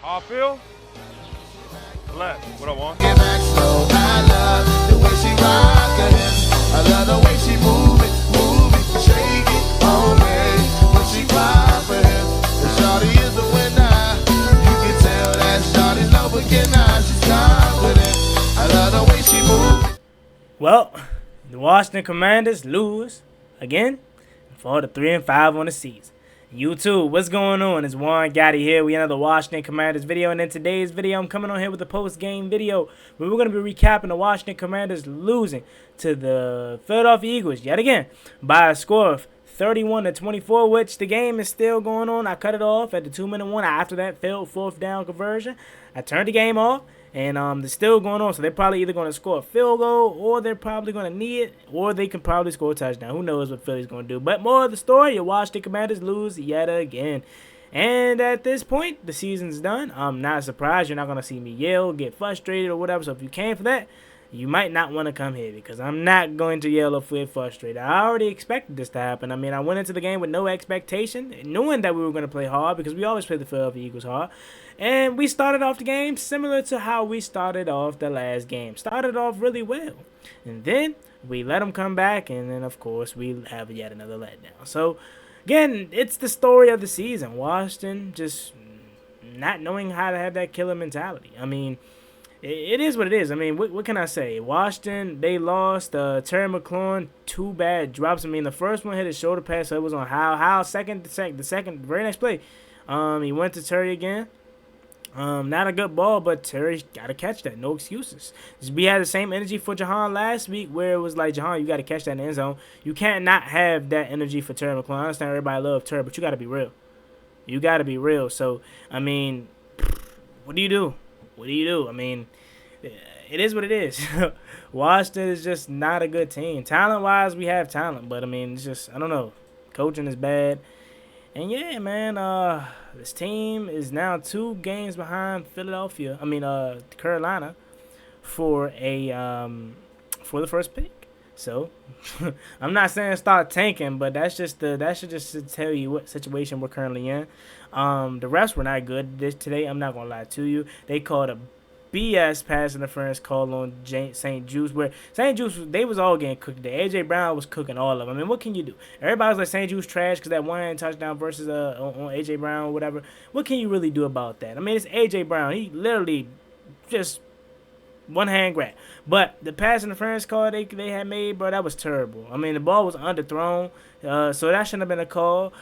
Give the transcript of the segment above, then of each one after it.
How I feel? Left. What I want? Get back slow. I love the way she rock her hips. I love the way she move it, shake it on me. When she pop her hips, the shawty is a winner. You can tell that shawty's no beginner. She's confident. I love the way she move it. Well, the Washington Commanders lose again for the 3-5 on the season. YouTube, what's going on? It's Juan Gotti here. We another Washington Commanders video, and in today's video, I'm coming on here with a post-game video where we're going to be recapping the Washington Commanders losing to the Philadelphia Eagles yet again by a score of 31-24, which the game is still going on. I cut it off at the 2-minute one after that failed fourth down conversion. I turned the game off. And they're still going on, so they're probably either going to score a field goal, or they're probably going to need it, or they can probably score a touchdown. Who knows what Philly's going to do? But more of the story, your Washington Commanders lose yet again. And at this point, the season's done. I'm not surprised. You're not going to see me yell, get frustrated, or whatever. So if you came for that, you might not want to come here, because I'm not going to yell or feel frustrated. I already expected this to happen. I mean, I went into the game with no expectation, knowing that we were going to play hard, because we always play the Philadelphia Eagles hard. And we started off the game similar to how we started off the last game. Started off really well. And then we let them come back, and then, of course, we have yet another letdown. So, again, it's the story of the season. Washington just not knowing how to have that killer mentality. I mean, it is what it is. I mean, what can I say? Washington, they lost. Terry McLaurin, 2 bad drops. I mean, the first one hit a shoulder pass, so it was on Howe. Howe, the very next play, he went to Terry again. Not a good ball, but Terry got to catch that. No excuses. We had the same energy for Jahan last week, where it was like, Jahan, you got to catch that in the end zone. You can't not have that energy for Terry McLaurin. I understand everybody loves Terry, but you got to be real. You got to be real. So, I mean, what do you do? What do you do? I mean, it is what it is. Washington is just not a good team. Talent-wise, we have talent, but, I mean, it's just, I don't know. Coaching is bad. And, yeah, man, this team is now 2 games behind Carolina for the first pick. So, I'm not saying start tanking, but that should just tell you what situation we're currently in. The refs were not good today. I'm not gonna lie to you. They called a BS pass interference call on St. Juice, where St. Juice, they was all getting cooked today. A.J. Brown was cooking all of them. I mean, what can you do? Everybody was like, St. Juice trash because that one touchdown versus on A.J. Brown or whatever. What can you really do about that? I mean, it's A.J. Brown. He literally just one hand grab. But the pass interference call they had made, bro, that was terrible. I mean, the ball was underthrown, so that shouldn't have been a call.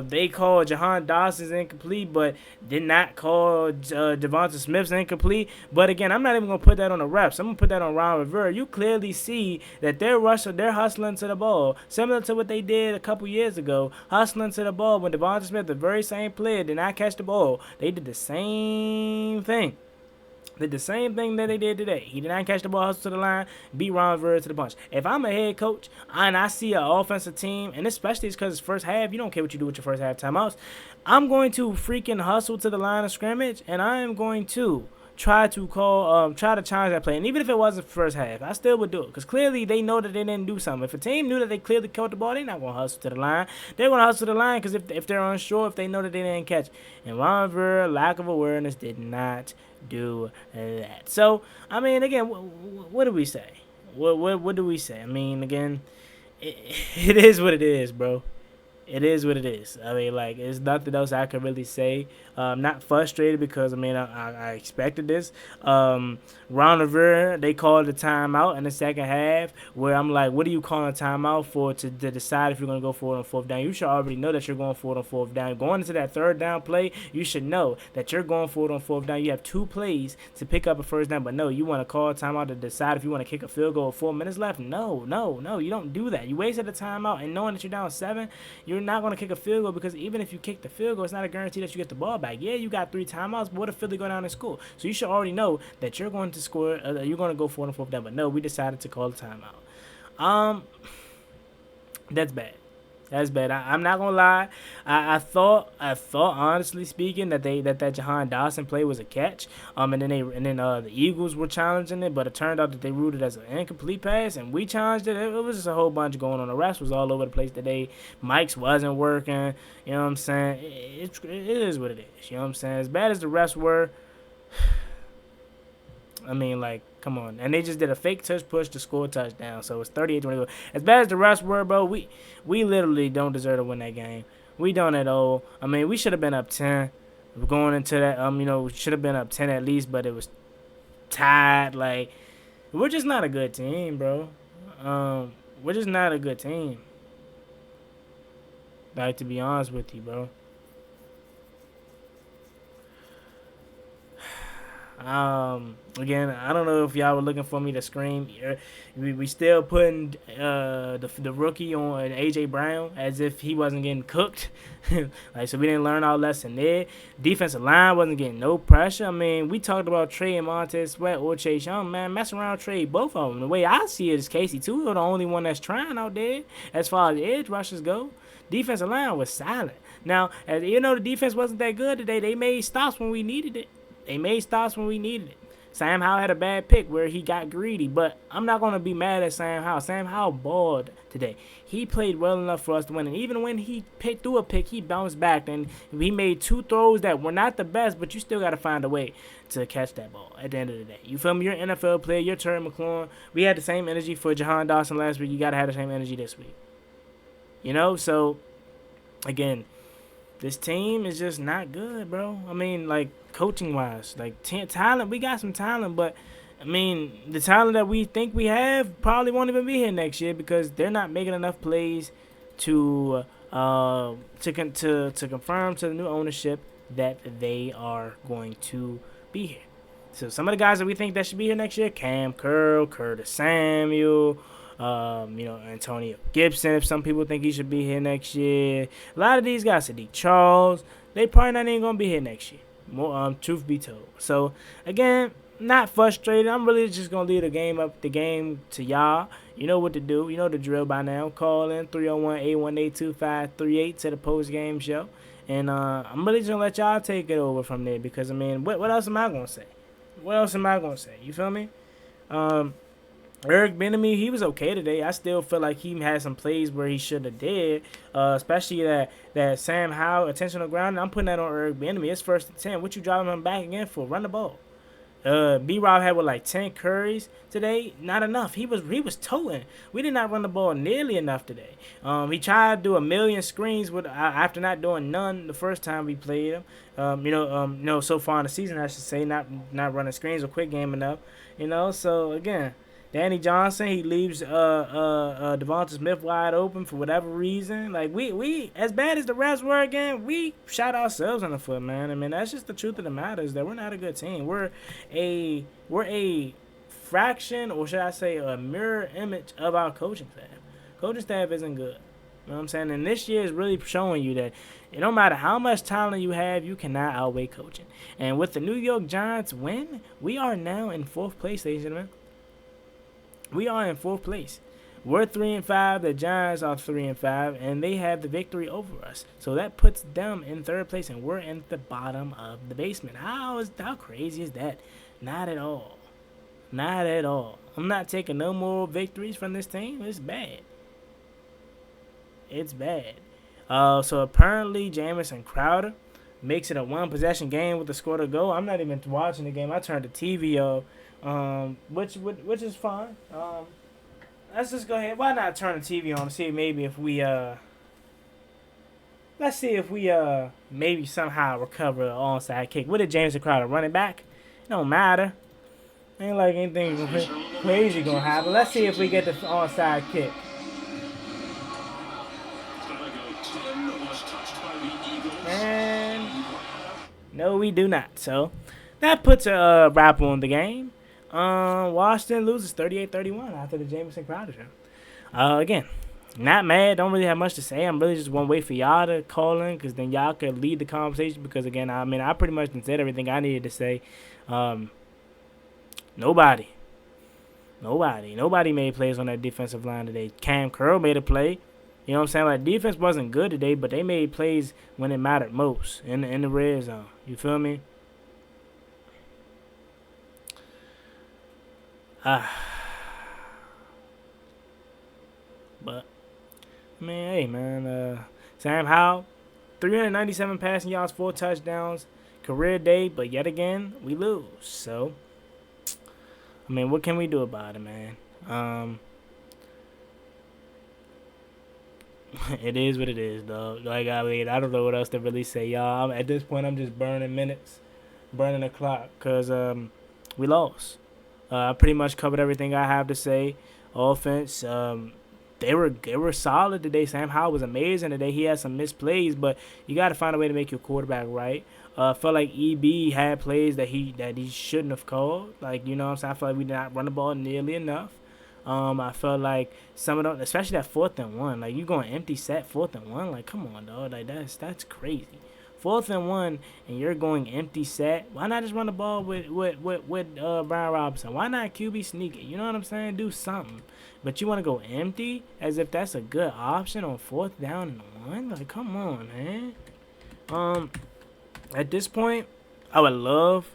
They called Jahan Dawson's incomplete, but did not call Devonta Smith's incomplete. But again, I'm not even going to put that on the refs. I'm going to put that on Ron Rivera. You clearly see that they're hustling to the ball, similar to what they did a couple years ago, hustling to the ball when Devonta Smith, the very same player, did not catch the ball. They did the same thing. Did the same thing that they did today. He did not catch the ball, hustle to the line, beat Ron Rivera to the punch. If I'm a head coach and I see an offensive team, and especially it's because it's first half, you don't care what you do with your first half timeouts, I'm going to freaking hustle to the line of scrimmage, and I am going to try to challenge that play. And even if it wasn't first half, I still would do it, because clearly they know that they didn't do something. If a team knew that they clearly caught the ball, they're not going to hustle to the line. They're going to hustle to the line because if they're unsure, if they know that they didn't catch. And Ron Rivera, lack of awareness, did not do that. So, I mean, again, what do we say? What do we say? I mean, again, it is what it is, bro. It is what it is. I mean, like, there's nothing else I can really say. I'm not frustrated because, I mean, I expected this. Ron Rivera, they called a timeout in the second half where I'm like, what are you calling a timeout for to decide if you're going to go for it on fourth down? You should already know that you're going for it on fourth down. Going into that third down play, you should know that you're going for it on fourth down. You have 2 plays to pick up a first down, but no, you want to call a timeout to decide if you want to kick a field goal with 4 minutes left? No, you don't do that. You wasted the timeout, and knowing that you're down 7, you're not going to kick a field goal, because even if you kick the field goal, it's not a guarantee that you get the ball back. Yeah, you got 3 timeouts, but what if Philly go down and score? So you should already know that you're going to score. You're going to go for it on fourth down. But no, we decided to call a timeout. That's bad. That's bad. I'm not gonna lie. I thought honestly speaking that Jahan Dawson play was a catch. And then the Eagles were challenging it, but it turned out that they ruled it as an incomplete pass, and we challenged it. It was just a whole bunch going on. The rest was all over the place today. Mike's wasn't working. You know what I'm saying? It is what it is. You know what I'm saying? As bad as the refs were, I mean, like, come on. And they just did a fake touch push to score a touchdown. So it's 38-24. As bad as the refs were, bro, we literally don't deserve to win that game. We don't at all. I mean, we should have been up 10 going into that. We should have been up 10 at least, but it was tied. Like, we're just not a good team, bro. We're just not a good team. Like, to be honest with you, bro. Again, I don't know if y'all were looking for me to scream. We still putting the rookie on AJ Brown as if he wasn't getting cooked. Like, so we didn't learn our lesson there. Defensive line wasn't getting no pressure. I mean, we talked about Trey and Montez Sweat or Chase Young, man. Mess around, trade both of them. The way I see it is Casey Toohill the only one that's trying out there as far as edge rushers go. Defensive line was silent. Now, as you know, the defense wasn't that good today. They made stops when we needed it. Sam Howell had a bad pick where he got greedy, but I'm not going to be mad at Sam Howell. Sam Howell balled today. He played well enough for us to win, and even when he threw a pick, he bounced back, and he made 2 throws that were not the best, but you still got to find a way to catch that ball at the end of the day. You feel me? You're an NFL player. You're Terry McLaurin. We had the same energy for Jahan Dawson last week. You got to have the same energy this week. So, again, this team is just not good, bro. I mean, like, coaching-wise. Like, talent, we got some talent, but, I mean, the talent that we think we have probably won't even be here next year because they're not making enough plays to confirm to the new ownership that they are going to be here. So some of the guys that we think that should be here next year, Cam Curl, Curtis Samuel, Antonio Gibson, if some people think he should be here next year. A lot of these guys, Sadiq Charles, they probably not even going to be here next year. More, truth be told. So, again, not frustrated. I'm really just going to leave the game to y'all. You know what to do. You know the drill by now. Call in 301-818-2538 to the post-game show. And I'm really just going to let y'all take it over from there because, I mean, what else am I going to say? You feel me? Eric Bieniemy, he was okay today. I still feel like he had some plays where he should have did, especially that Sam Howell intentional ground. I'm putting that on Eric Bieniemy. It's 1st and 10. What you driving him back again for? Run the ball. B-Rob had like 10 curries today. Not enough. He was toting. We did not run the ball nearly enough today. He tried to do a million screens after not doing none the first time we played him. So far in the season, I should say, not running screens or quick game enough. So again. Danny Johnson, he leaves Devonta Smith wide open for whatever reason. Like, we as bad as the refs were again, we shot ourselves in the foot, man. I mean, that's just the truth of the matter is that we're not a good team. We're a fraction, or should I say a mirror image of our coaching staff. Coaching staff isn't good. You know what I'm saying? And this year is really showing you that it don't matter how much talent you have, you cannot outweigh coaching. And with the New York Giants win, we are now in 4th place, ladies and gentlemen. We are in 4th place. We're 3-5. The Giants are 3-5, and they have the victory over us. So that puts them in 3rd place, and we're in the bottom of the basement. How crazy is that? Not at all. Not at all. I'm not taking no more victories from this team. It's bad. It's bad. So apparently, Jamison Crowder makes it a 1-possession game with a score to go. I'm not even watching the game. I turned the TV off. Which is fine. Let's just go ahead. Why not turn the TV on to see maybe if we let's see if we maybe somehow recover an onside kick. What did Jameson Crowder run it back? It don't matter. Ain't like anything crazy gonna happen. Let's see if we get the onside kick. And no, we do not. So that puts a wrap on the game. Washington loses 38-31 after the Jamison Crowder show. Again, not mad. Don't really have much to say. I'm really just want to wait for y'all to call in because then y'all could lead the conversation because, again, I mean, I pretty much said everything I needed to say. Nobody made plays on that defensive line today. Cam Curl made a play. You know what I'm saying? Like, defense wasn't good today, but they made plays when it mattered most in the red zone. You feel me? But I mean, hey man, Sam Howell, 397 passing yards, 4 touchdowns, career day, but yet again we lose. So I mean, what can we do about it, man? It is what it is, dog. Like, I mean, I don't know what else to really say, y'all. At this point, I'm just burning minutes, burning the clock, cause we lost. I pretty much covered everything I have to say. Offense, they were solid today. Sam Howell was amazing today. He had some missed plays, but you got to find a way to make your quarterback right. Felt like EB had plays that he shouldn't have called. Like, you know what I'm saying? I felt like we did not run the ball nearly enough. I felt like some of them, especially that 4th and 1, like you going empty set 4th and 1, like come on, dog, like that's crazy. 4th and 1, and you're going empty set. Why not just run the ball with Brian Robinson? Why not QB sneak it? You know what I'm saying? Do something. But you want to go empty as if that's a good option on 4th down and 1? Like, come on, man. At this point, I would love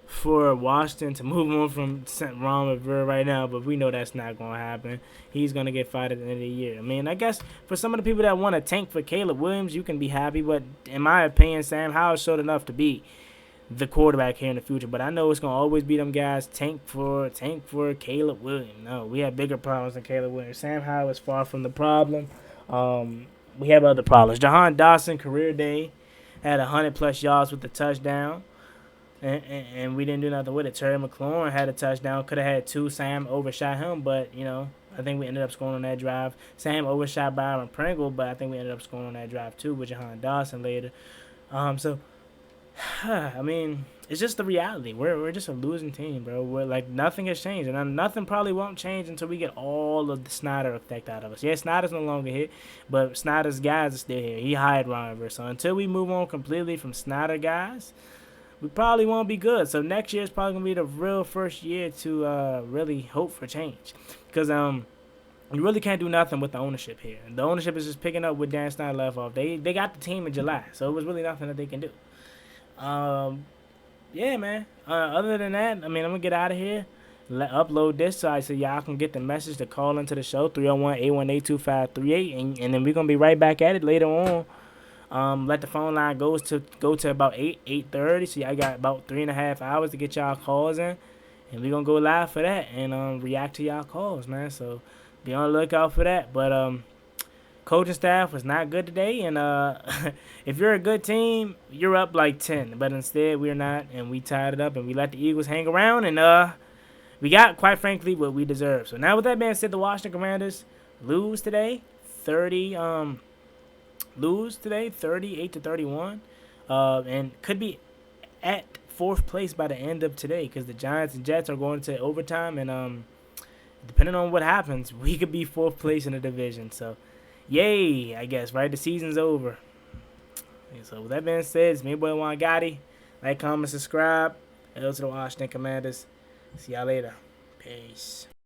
for Washington to move on from Ron Rivera right now, but we know that's not going to happen. He's going to get fired at the end of the year. I mean, I guess for some of the people that want to tank for Caleb Williams, you can be happy, but in my opinion, Sam Howell showed enough to be the quarterback here in the future. But I know it's going to always be them guys tank for Caleb Williams. No, we have bigger problems than Caleb Williams. Sam Howell is far from the problem. We have other problems. Jahan Dawson, career day, had 100+ yards with the touchdown. And we didn't do nothing with it. Terry McLaurin had a touchdown. Could have had 2. Sam overshot him, but, you know, I think we ended up scoring on that drive. Sam overshot Byron Pringle, but I think we ended up scoring on that drive too with Jahan Dawson later. So, I mean, it's just the reality. We're just a losing team, bro. We're like, nothing has changed. And nothing probably won't change until we get all of the Snyder effect out of us. Yeah, Snyder's no longer here, but Snyder's guys are still here. He hired Ron Rivera. So until we move on completely from Snyder guys, we probably won't be good. So next year is probably going to be the real first year to really hope for change. Because you really can't do nothing with the ownership here. The ownership is just picking up what Dan Snyder left off. They got the team in July, so it was really nothing that they can do. Yeah, man. Other than that, I mean, I'm going to get out of here. Upload this so y'all can get the message to call into the show, 301-818-2538. And then we're going to be right back at it later on. Let the phone line go to about 8:30, so y'all got about 3.5 hours to get y'all calls in, and we're gonna go live for that and react to y'all calls, man. So be on the lookout for that. But coaching staff was not good today, and if you're a good team, you're up like 10, but instead we're not, and we tied it up and we let the Eagles hang around, and we got, quite frankly, what we deserve. So now with that being said, the Washington Commanders lose today, 38-31, and could be at 4th place by the end of today because the Giants and Jets are going to overtime, and depending on what happens, we could be 4th place in the division. So, yay, I guess, right? The season's over. And so with that being said, it's me, boy Juangotti. Like, comment, subscribe. Hail to the Washington Commanders. See y'all later. Peace.